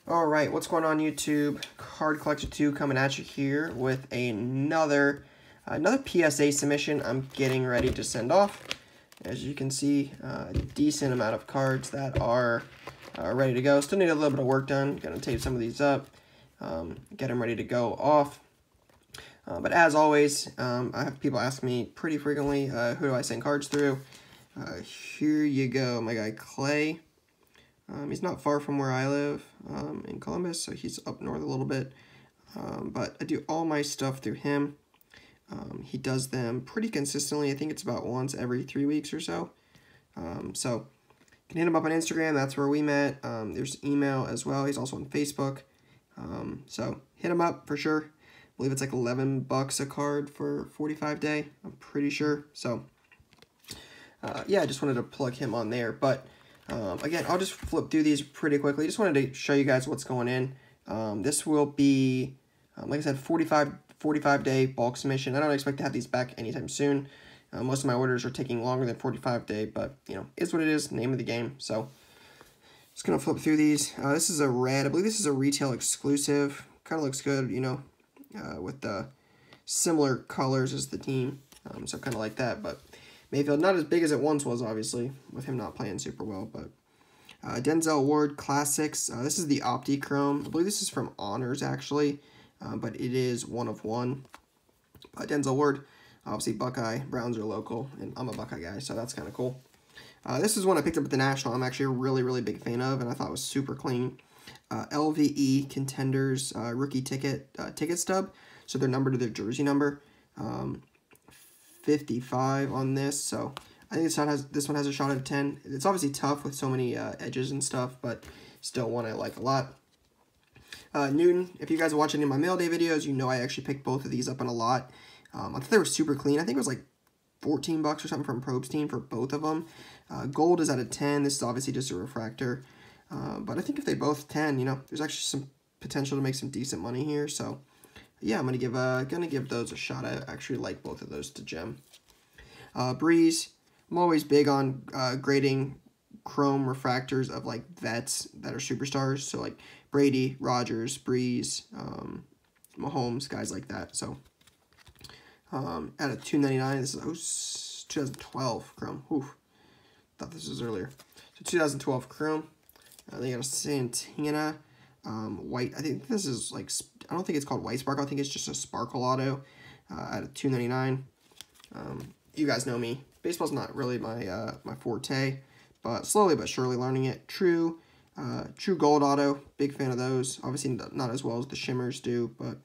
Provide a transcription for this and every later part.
All right, what's going on YouTube? Card Collector 2 coming at you here with another PSA submission I'm getting ready to send off. As you can see, a decent amount of cards that are ready to go. Still need a little bit of work done. Gonna tape some of these up, get them ready to go off. But as always, I have people ask me pretty frequently, who do I send cards through? Here you go, my guy Clay. He's not far from where I live in Columbus, so he's up north a little bit. But I do all my stuff through him. He does them pretty consistently. I think it's about once every 3 weeks or so. So you can hit him up on Instagram. That's where we met. There's email as well. He's also on Facebook. So hit him up for sure. I believe it's like $11 a card for 45 day. I'm pretty sure. So yeah, I just wanted to plug him on there. But again, I'll just flip through these pretty quickly. Just wanted to show you guys what's going in. This will be, like I said, 45 day bulk submission. I don't expect to have these back anytime soon. Most of my orders are taking longer than 45 day, but you know, it's what it is, name of the game. So just gonna flip through these. This is a red. I believe this is a retail exclusive. Kind of looks good, you know, with the similar colors as the team. So kind of like that, but Mayfield, not as big as it once was, obviously, with him not playing super well, but Denzel Ward Classics. This is the Opti-Chrome. I believe this is from Honors, actually, but it is 1 of 1. Denzel Ward, obviously Buckeye. Browns are local, and I'm a Buckeye guy, so that's kind of cool. This is one I picked up at the National. I'm actually a really, really big fan of, and I thought it was super clean. LVE Contenders rookie ticket stub, so they're numbered to their jersey number. 55 on this, so I think this one has a shot at 10. It's obviously tough with so many edges and stuff, but still one I like a lot. Newton, if you guys are watching any of my mail day videos, you know I actually picked both of these up in a lot. I thought they were super clean. I think it was like $14 or something from Probes Team for both of them. Gold is at a 10. This is obviously just a refractor, but I think if they both 10, you know, there's actually some potential to make some decent money here. So yeah, I'm gonna give those a shot. I actually like both of those to gem. Breeze. I'm always big on grading chrome refractors of like vets that are superstars. So like Brady, Rodgers, Breeze, Mahomes, guys like that. So at a $2.99, this is 2012 chrome. Oof, thought this was earlier. So 2012 chrome. They got a Santana. White, I think this is like, I don't think it's called White Sparkle. I think it's just a Sparkle Auto at a $2.99. You guys know me. Baseball's not really my my forte, but slowly but surely learning it. True Gold Auto, big fan of those. Obviously not as well as the Shimmers do, but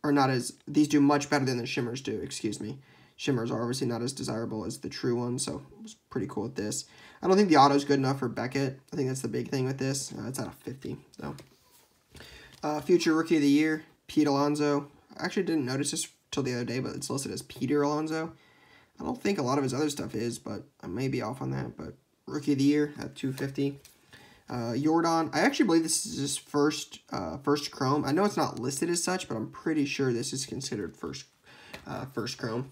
or not as, these do much better than the Shimmers do, excuse me. Shimmers are obviously not as desirable as the true ones, so it was pretty cool with this. I don't think the auto's good enough for Beckett. I think that's the big thing with this. It's at a 50. So, future Rookie of the Year, Pete Alonso. I actually didn't notice this till the other day, but it's listed as Peter Alonso. I don't think a lot of his other stuff is, but I may be off on that. But Rookie of the Year at 250. Jordan. I actually believe this is his first chrome. I know it's not listed as such, but I'm pretty sure this is considered first chrome.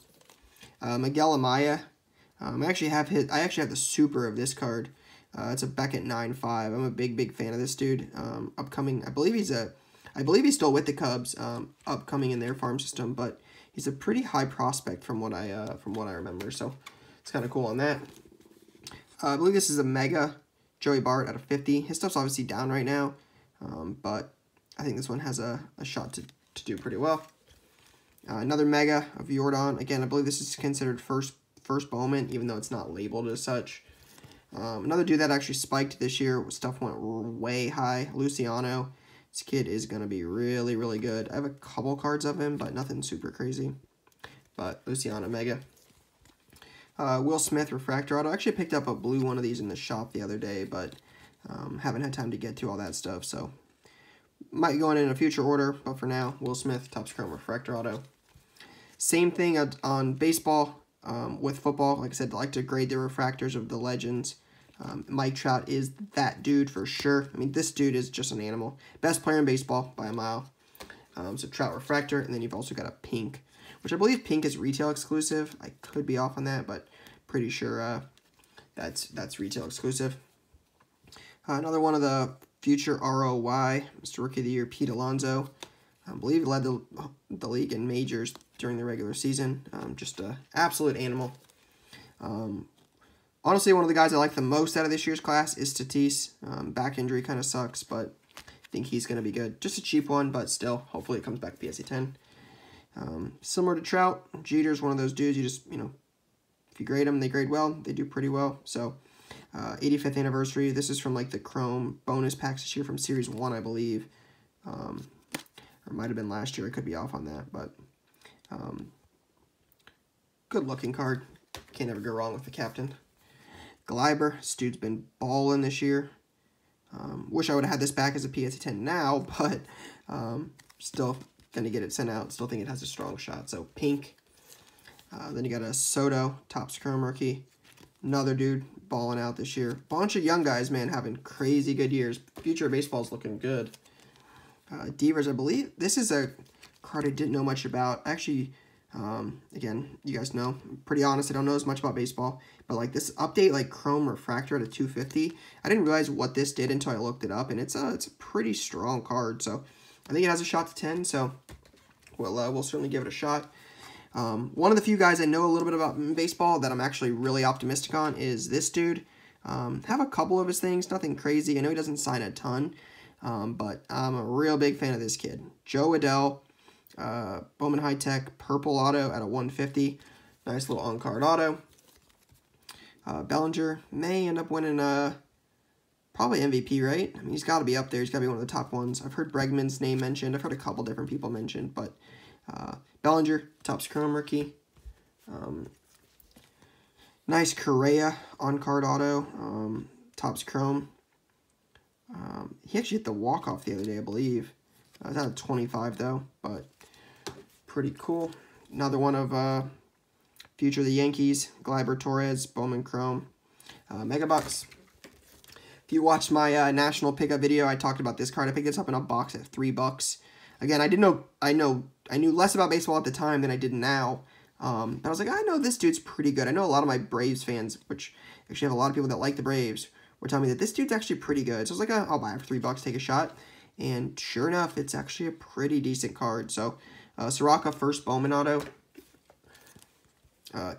Miguel Amaya. I actually have the super of this card. It's a Beckett 9.5. I'm a big fan of this dude. Upcoming, I believe he's still with the Cubs. Upcoming in their farm system, but he's a pretty high prospect from what I remember. So it's kind of cool on that. I believe this is a mega Joey Bart at a 50. His stuff's obviously down right now, but I think this one has a shot to do pretty well. Another mega of Jordan. Again, I believe this is considered first Bowman, even though it's not labeled as such. Another dude that actually spiked this year, stuff went way high. Luciano. This kid is going to be really, really good. I have a couple cards of him, but nothing super crazy. But Luciano mega. Will Smith refractor auto. I actually picked up a blue one of these in the shop the other day, but haven't had time to get to all that stuff, so might go in a future order, but for now, Will Smith, Topps Chrome refractor auto. Same thing on baseball with football. Like I said, I like to grade the refractors of the legends. Mike Trout is that dude for sure. I mean, this dude is just an animal. Best player in baseball by a mile. So Trout refractor, and then you've also got a pink, which I believe pink is retail exclusive. I could be off on that, but pretty sure that's retail exclusive. Another one of the future ROY, Mr. Rookie of the Year, Pete Alonso. I believe he led the league in majors during the regular season. Just an absolute animal. Honestly, one of the guys I like the most out of this year's class is Tatis. Back injury kind of sucks, but I think he's going to be good. Just a cheap one, but still, hopefully it comes back PSA 10. Similar to Trout, Jeter's one of those dudes you just, if you grade them, they grade well. They do pretty well. So, 85th anniversary. This is from like the Chrome bonus packs this year from Series 1, I believe. Or it might have been last year. I could be off on that, but good looking card. Can't ever go wrong with the captain. Gleiber, this dude's been balling this year. Wish I would have had this back as a PSA 10 now, but still going to get it sent out. Still think it has a strong shot. So, pink. Then you got a Soto, Topps Chrome rookie. Another dude balling out this year. Bunch of young guys, man, having crazy good years. Future of baseball's looking good. Devers, I believe. This is a card I didn't know much about. Actually, again, you guys know, I'm pretty honest, I don't know as much about baseball. But like this update, like Chrome Refractor at a 250, I didn't realize what this did until I looked it up. And it's a pretty strong card. So I think it has a shot to 10. So we'll certainly give it a shot. One of the few guys I know a little bit about in baseball that I'm actually really optimistic on is this dude. Have a couple of his things, nothing crazy. I know he doesn't sign a ton, but I'm a real big fan of this kid. Joe Adell, Bowman High Tech, purple auto at a 150. Nice little on-card auto. Bellinger may end up winning probably MVP, right? I mean, he's got to be up there. He's got to be one of the top ones. I've heard Bregman's name mentioned. I've heard a couple different people mentioned, but Bellinger, Topps Chrome rookie. Nice Correa on-card auto, Topps Chrome. He actually hit the walk-off the other day, I believe. It was out of 25, though, but pretty cool. Another one of future of the Yankees, Gleyber Torres, Bowman Chrome. Megabucks. If you watched my national pickup video, I talked about this card. I picked this up in a box at $3. Again, I knew less about baseball at the time than I did now. But I was like, I know this dude's pretty good. I know a lot of my Braves fans, which actually have a lot of people that like the Braves, were telling me that this dude's actually pretty good. So I was like, I'll buy it for $3, take a shot. And sure enough, it's actually a pretty decent card. So, Soraka, first Bowman auto.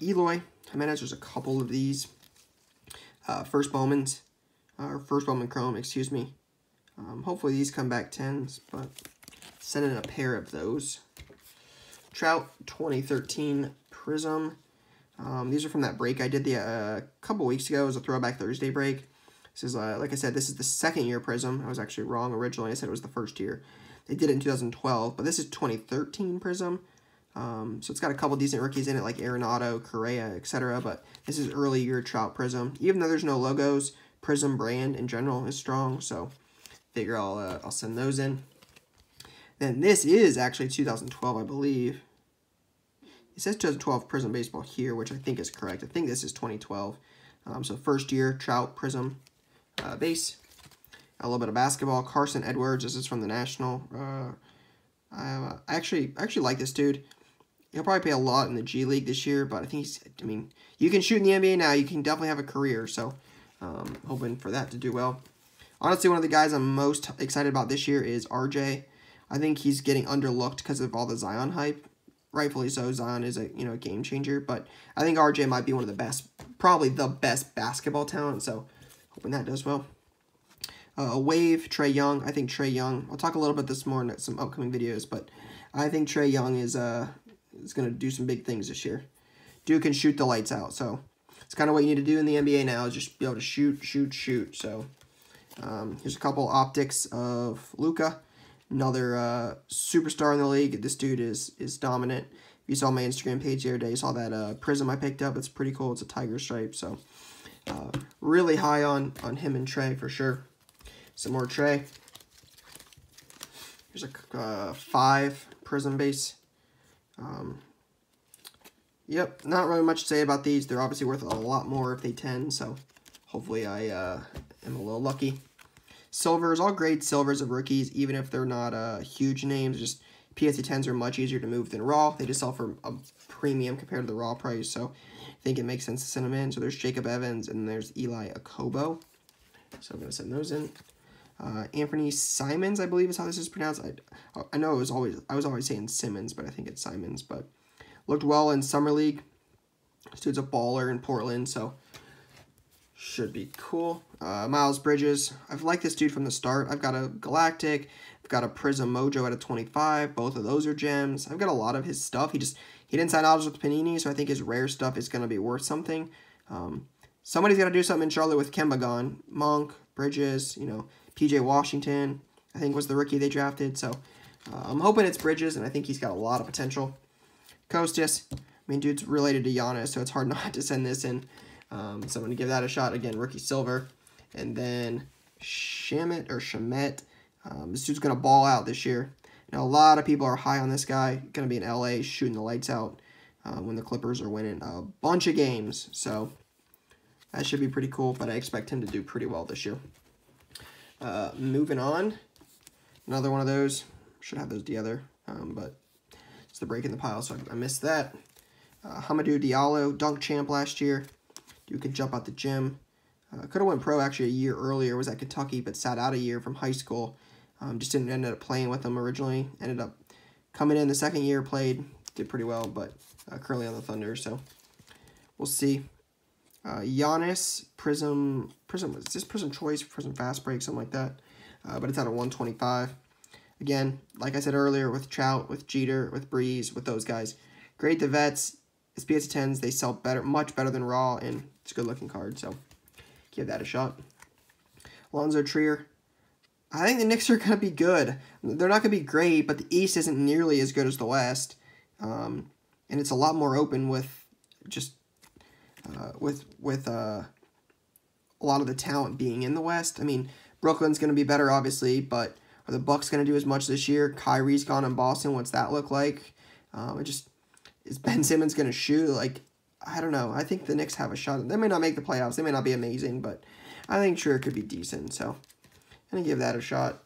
Eloy Jimenez, there's a couple of these. First Bowman's, or first Bowman Chrome, excuse me. Hopefully these come back 10s, but send in a pair of those. Trout 2013 Prizm. These are from that break I did a couple weeks ago. It was a Throwback Thursday break. This is, like I said, this is the second year Prizm. I was actually wrong originally. I said it was the first year. They did it in 2012, but this is 2013 Prizm. So it's got a couple decent rookies in it, like Arenado, Correa, etc. But this is early year Trout Prizm. Even though there's no logos, Prizm brand in general is strong. So figure I'll send those in. Then this is actually 2012, I believe. It says 2012 Prizm Baseball here, which I think is correct. I think this is 2012. So first year Trout Prizm base. A little bit of basketball. Carson Edwards. This is from the National. I actually like this dude. He'll probably pay a lot in the G League this year, but I think you can shoot in the NBA now. You can definitely have a career. So hoping for that to do well. Honestly, one of the guys I'm most excited about this year is RJ. I think he's getting underlooked because of all the Zion hype. Rightfully so. Zion is a game changer, but I think RJ might be one of the best, probably the best basketball talent. So hoping that does well. A wave, Trae Young. I think Trae Young. I'll talk a little bit this more in some upcoming videos, but I think Trae Young is going to do some big things this year. Dude can shoot the lights out, so it's kind of what you need to do in the NBA now is just be able to shoot. So here's a couple optics of Luka. Another superstar in the league. This dude is dominant. If you saw my Instagram page the other day, you saw that Prizm I picked up. It's pretty cool. It's a tiger stripe. So really high on him and Trae for sure. Some more Trae. Here's a 5 Prizm base. Yep, not really much to say about these. They're obviously worth a lot more if they 10. So hopefully I am a little lucky. Silvers, all grade silvers of rookies, even if they're not huge names. Just PSA 10s are much easier to move than raw. They just sell for a premium compared to the raw price, so I think it makes sense to send them in. So there's Jacob Evans and there's Eli Akobo. So I'm going to send those in. Anthony Simons, I believe is how this is pronounced. I know I was always saying Simmons, but I think it's Simons. But looked well in Summer League. This dude's a baller in Portland, so should be cool. Miles Bridges, I've liked this dude from the start. I've got a Galactic, I've got a Prizm Mojo at a 25. Both of those are gems. I've got a lot of his stuff. He didn't sign autos with Panini, so I think his rare stuff is going to be worth something. Somebody's got to do something in Charlotte with Kemba gone. Monk, Bridges, you know, PJ Washington, I think was the rookie they drafted. So I'm hoping it's Bridges, and I think he's got a lot of potential. Kostas, I mean, dude's related to Giannis, so it's hard not to send this in. So I'm going to give that a shot. Again, rookie silver. And then Shamet, this dude's going to ball out this year. Now, a lot of people are high on this guy. Going to be in LA shooting the lights out when the Clippers are winning a bunch of games. So that should be pretty cool, but I expect him to do pretty well this year. Moving on. Another one of those. Should have those together, but it's the break in the pile, so I missed that. Hamidou Diallo, dunk champ last year. Dude could jump out the gym. Could have went pro actually a year earlier. Was at Kentucky, but sat out a year from high school. Just didn't end up playing with them originally. Ended up coming in the second year, played, did pretty well, but currently on the Thunder, so we'll see. Giannis, Prizm, is this Prizm Choice, Prizm Fast Break, something like that. But it's at a 125. Again, like I said earlier, with Trout, with Jeter, with Breeze, with those guys. Grade the vets. It's PSA 10s. They sell better, much better than Raw, and it's a good-looking card, so give that a shot. Alonzo Trier. I think the Knicks are going to be good. They're not going to be great, but the East isn't nearly as good as the West. And it's a lot more open with just with a lot of the talent being in the West. I mean, Brooklyn's going to be better, obviously, but are the Bucks going to do as much this year? Kyrie's gone in Boston. What's that look like? Is Ben Simmons going to shoot? Like, I don't know. I think the Knicks have a shot. They may not make the playoffs. They may not be amazing, but I think Trier could be decent. So I'm going to give that a shot.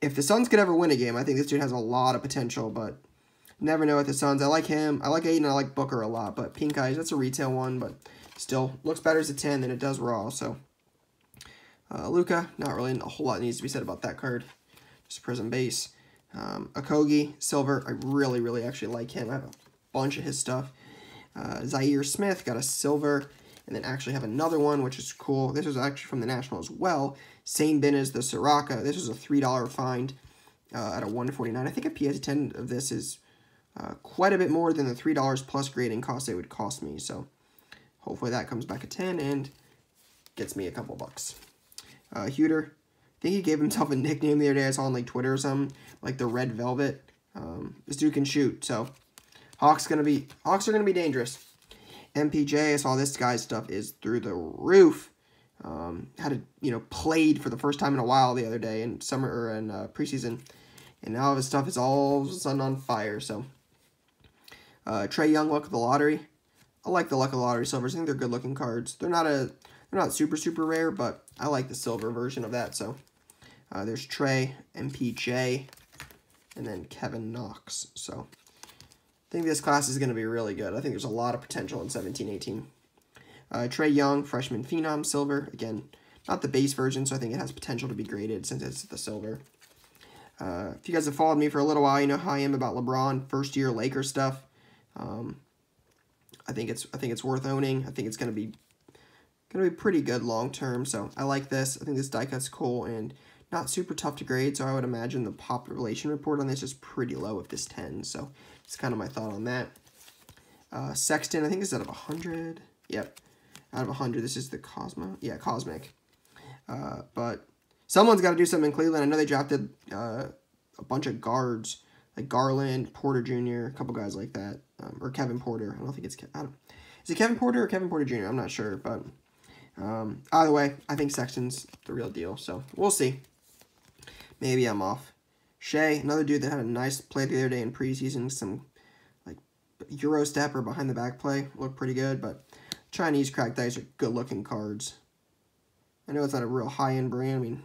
If the Suns could ever win a game, I think this dude has a lot of potential, but never know with the Suns. I like him. I like Aiden. I like Booker a lot, but Pink Eyes, that's a retail one, but still looks better as a 10 than it does Raw. So Luka, not really a whole lot needs to be said about that card. Just a Prizm base. Okogie, silver. I really actually like him. I have a bunch of his stuff. Zaire Smith, got a silver. And then actually have another one, which is cool. This was actually from the National as well. Same bin as the Soraka. This was a $3 find at a 149. I think a PSA 10 of this is quite a bit more than the $3 plus grading cost it would cost me. So hopefully that comes back at 10 and gets me a couple bucks. Huter, I think he gave himself a nickname the other day. I saw on like Twitter or something, like the Red Velvet. This dude can shoot, so Hawks are gonna be dangerous. MPJ, I saw this guy's stuff is through the roof. Had played for the first time in a while the other day in summer or in preseason, and now his stuff is all of a sudden on fire. So Trae Young, Luck of the Lottery. I like the Luck of the Lottery silvers. I think they're good looking cards. They're not super rare, but I like the silver version of that. So there's Trae, MPJ, and then Kevin Knox. So I think this class is going to be really good. I think there's a lot of potential in 17-18. Trae Young, Freshman Phenom, silver. Again, not the base version, so I think it has potential to be graded since it's the silver. If you guys have followed me for a little while, you know how I am about LeBron, first-year Lakers stuff. I think it's worth owning. I think it's going to be pretty good long-term, so I like this. I think this die cut's cool and not super tough to grade, so I would imagine the population report on this is pretty low if this 10, so it's kind of my thought on that. Sexton, I think this is out of 100. Yep, out of 100. This is the Cosmo. Yeah, Cosmic. But someone's got to do something in Cleveland. I know they drafted a bunch of guards, like Garland, Porter Jr., a couple guys like that. Or Kevin Porter. I don't think it's... Is it Kevin Porter or Kevin Porter Jr.? I'm not sure, but either way, I think Sexton's the real deal, so we'll see. Maybe I'm off. Shea, another dude that had a nice play the other day in preseason, some like Euro step or behind the back play, looked pretty good, but Chinese cracked dice are good looking cards. I know it's not a real high-end brand. I mean,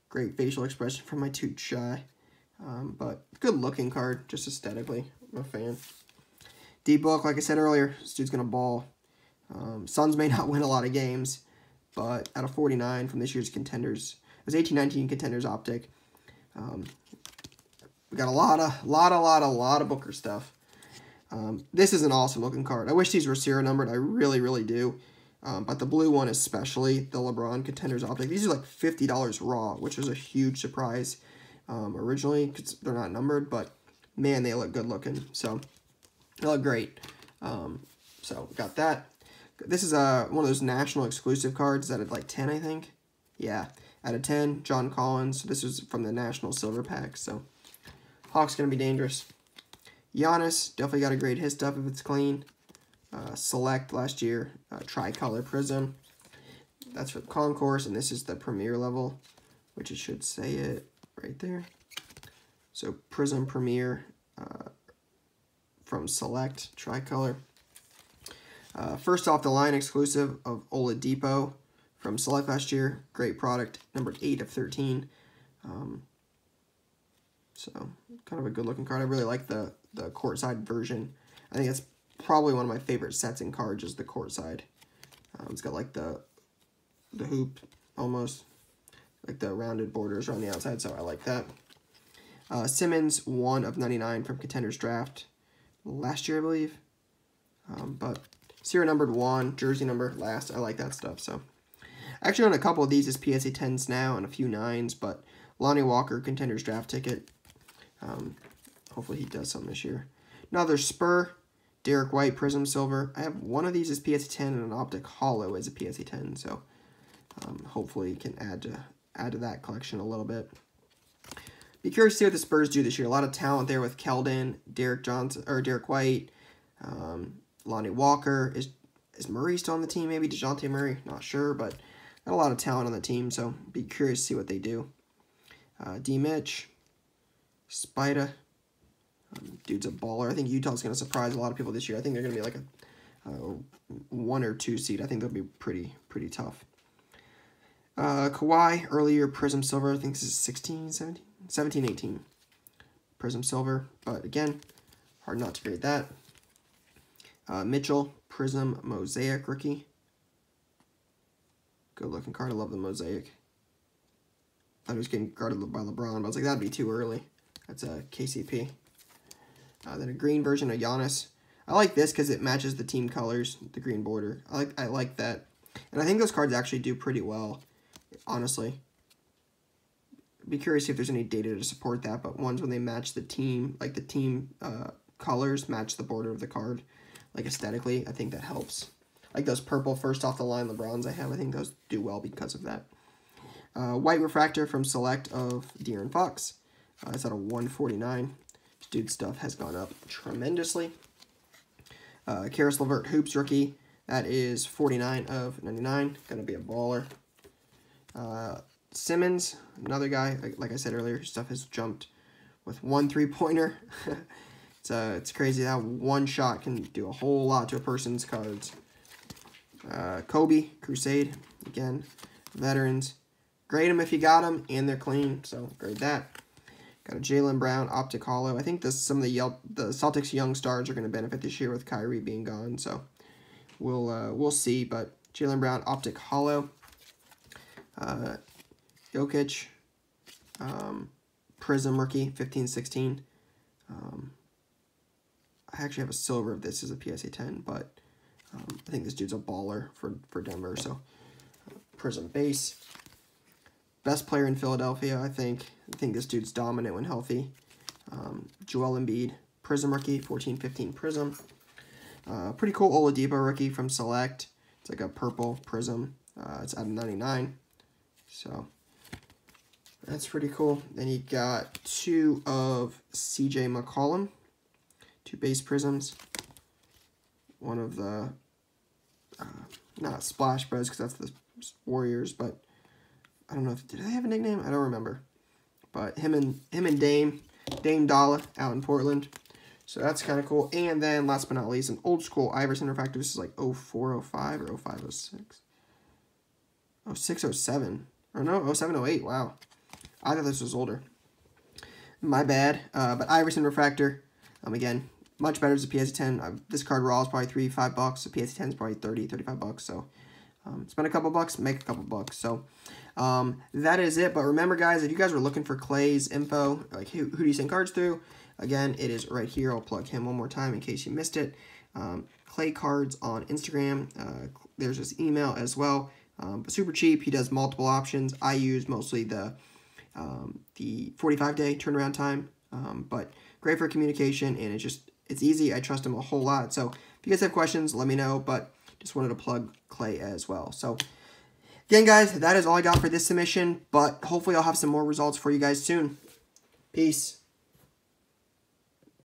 great facial expression from my dude Shy, but good looking card, just aesthetically. I'm a fan. D-Book, like I said earlier, this dude's gonna ball. Suns may not win a lot of games, but out of 49 from this year's contenders, was 18-19 Contenders Optic. We got a lot of Booker stuff. This is an awesome looking card. I wish these were serial numbered. I really, really do. But the blue one especially, the LeBron Contenders Optic, these are like $50 raw, which was a huge surprise originally because they're not numbered, but man, they look good looking. So they look great. So got that. This is one of those national exclusive cards out of like 10, I think. Yeah, out of 10, John Collins. This is from the National Silver Pack. So Hawk's going to be dangerous. Giannis, definitely got to grade his stuff if it's clean. Select last year, Tricolor Prizm. That's for the Concourse, and this is the Premier level, which it should say it right there. So Prizm Premier from Select, Tricolor. First off the line exclusive of Oladipo from Select last year. Great product, numbered 8 of 13. So kind of a good looking card. I really like the courtside version. I think it's probably one of my favorite sets in cards is the courtside. It's got like the hoop almost, like the rounded borders around the outside, so I like that. Simmons, 1 of 99 from Contenders Draft last year, I believe. But serial numbered 1, jersey number last. I like that stuff. So I actually own a couple of these as PSA 10s now and a few 9s, but Lonnie Walker, Contenders Draft ticket. Hopefully he does something this year. Another Spur, Derek White, Prizm Silver. I have one of these as PSA 10 and an Optic Hollow as a PSA 10, so hopefully can add to that collection a little bit. Be curious to see what the Spurs do this year. A lot of talent there with Keldon, Derek White, Lonnie Walker. Is Murray still on the team? Maybe DeJounte Murray. Not sure, but got a lot of talent on the team, so be curious to see what they do. D. Mitch, Spida. Dude's a baller. I think Utah's going to surprise a lot of people this year. I think they're going to be like a 1 or 2 seed. I think they'll be pretty tough. Kawhi, earlier Prizm Silver. I think this is 16, 17? 17, 18. Prizm Silver. But again, hard not to grade that. Mitchell, Prizm Mosaic rookie. Good looking card. I love the Mosaic. I thought he was getting guarded by LeBron, but I was like, that'd be too early. That's a KCP. Then a green version of Giannis. I like this because it matches the team colors, the green border. I like that. And I think those cards actually do pretty well, honestly. Be curious if there's any data to support that, but ones when they match the team, like the team colors match the border of the card, like aesthetically, I think that helps. Like those purple first off the line LeBrons I have, I think those do well because of that. White Refractor from Select of De'Aaron Fox. It's at a 149. Dude's stuff has gone up tremendously. Karis LeVert Hoops rookie. That is 49 of 99. Gonna be a baller. Simmons, another guy, like I said earlier, his stuff has jumped with 1 3-pointer. It's crazy how one shot can do a whole lot to a person's cards. Kobe, Crusade, again, veterans. Grade them if you got them, and they're clean, so grade that. Got a Jaylen Brown Optic Hollow. I think some of the Celtics young stars are going to benefit this year with Kyrie being gone, so we'll see. But Jaylen Brown Optic Hollow, Jokic, Prizm rookie 15-16. I actually have a silver of this as a PSA 10, but I think this dude's a baller for Denver. So Prizm base. Best player in Philadelphia, I think. I think this dude's dominant when healthy. Joel Embiid, Prizm rookie, 14-15 Prizm. Pretty cool Oladipo rookie from Select. It's like a purple Prizm. It's out of 99. So that's pretty cool. Then you got 2 of CJ McCollum. 2 base Prizms. One of the, not Splash Bros, because that's the Warriors, but I don't know if, did they have a nickname? I don't remember. But him and Dame Dalla out in Portland. So that's kind of cool. And then last but not least, an old school Iverson refractor. This is like 0405 or 0506. 0607. Or no, 0708. Wow. I thought this was older. My bad. But Iverson refractor. Again, much better as a PSA 10. This card raw is probably $3, $5. The PSA 10 is probably $30, $35. So spend a couple bucks, make a couple bucks. So That is it. But remember, guys, if you guys were looking for Clay's info, like who do you send cards through? Again, it is right here. I'll plug him one more time in case you missed it. Clay Cards on Instagram. There's his email as well. But super cheap. He does multiple options. I use mostly the 45-day turnaround time. But great for communication, and it's easy. I trust him a whole lot. So if you guys have questions, let me know. But just wanted to plug Clay as well. So again, guys, that is all I got for this submission. But hopefully I'll have some more results for you guys soon. Peace.